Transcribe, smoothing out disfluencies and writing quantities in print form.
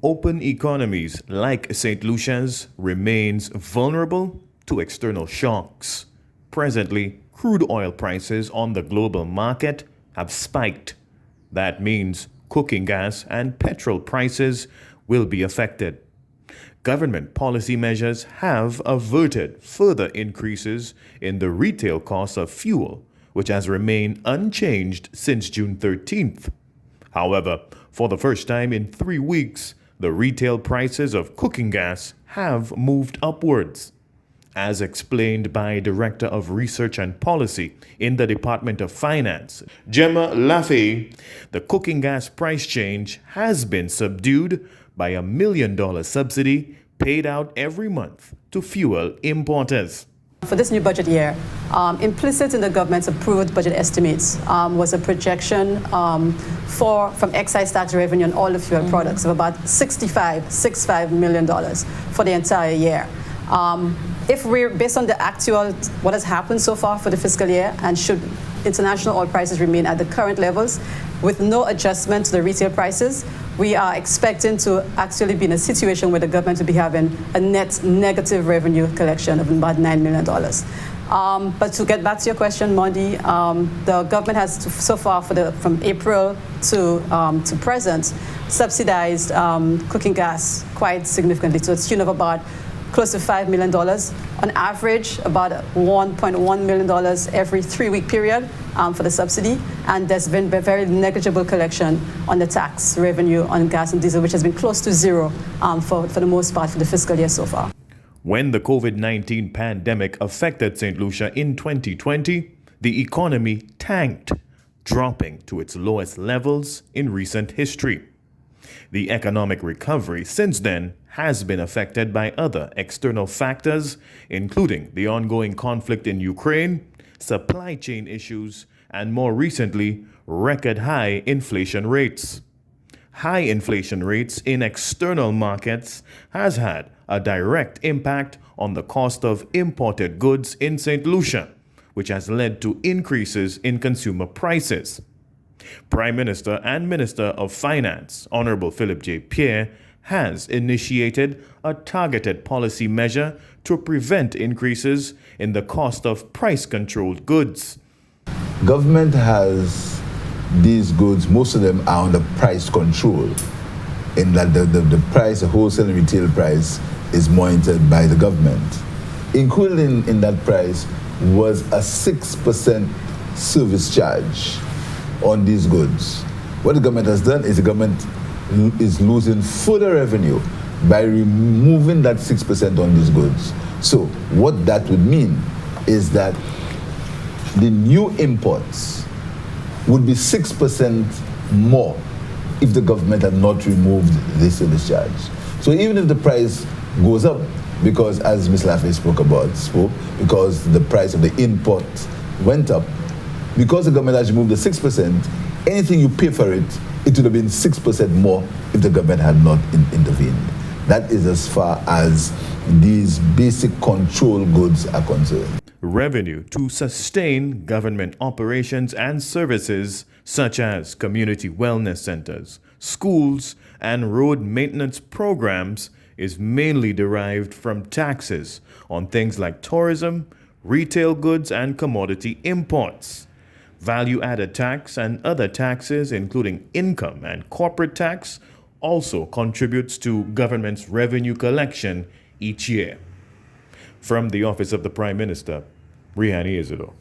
Open economies like St. Lucia's remains vulnerable to external shocks. Presently, crude oil prices on the global market have spiked. That means cooking gas and petrol prices will be affected. Government policy measures have averted further increases in the retail cost of fuel, which has remained unchanged since June 13th. However, for the first time in 3 weeks, the retail prices of cooking gas have moved upwards. As explained by Director of Research and Policy in the Department of Finance, Gemma Laffey, the cooking gas price change has been subdued by a $1 million subsidy paid out every month to fuel importers. For this new budget year, implicit in the government's approved budget estimates was a projection from excise tax revenue on all the fuel products of about $65 million for the entire year. If we're based on the actual, what has happened so far for the fiscal year, and should international oil prices remain at the current levels with no adjustment to the retail prices, we are expecting to actually be in a situation where the government will be having a net negative revenue collection of about $9 million. But to get back to your question, Mondi, the government has so far from April to present subsidized cooking gas quite significantly to a tune of about close to $5 million. On average, about $1.1 million every 3-week period for the subsidy. And there's been a very negligible collection on the tax revenue on gas and diesel, which has been close to zero for the most part for the fiscal year so far. When the COVID-19 pandemic affected St. Lucia in 2020, the economy tanked, dropping to its lowest levels in recent history. The economic recovery since then has been affected by other external factors, including the ongoing conflict in Ukraine, supply chain issues, and more recently, record high inflation rates. High inflation rates in external markets has had a direct impact on the cost of imported goods in St. Lucia, which has led to increases in consumer prices. Prime Minister and Minister of Finance, Honorable Philip J. Pierre, has initiated a targeted policy measure to prevent increases in the cost of price-controlled goods. Government has these goods, most of them are under price control, in that the price, the wholesale and retail price, is monitored by the government. Included in that price was a 6% service charge on these goods. What the government has done is the government is losing further revenue by removing that 6% on these goods. So what that would mean is that the new imports would be 6% more if the government had not removed this service charge. So even if the price goes up, because as Ms. Laffey spoke, because the price of the import went up, because the government has removed the 6%, anything you pay for it, it would have been 6% more if the government had not intervened. That is as far as these basic control goods are concerned. Revenue to sustain government operations and services such as community wellness centers, schools, and road maintenance programs is mainly derived from taxes on things like tourism, retail goods, and commodity imports. Value-added tax and other taxes, including income and corporate tax, also contributes to government's revenue collection each year. From the Office of the Prime Minister, Rihani Isidore.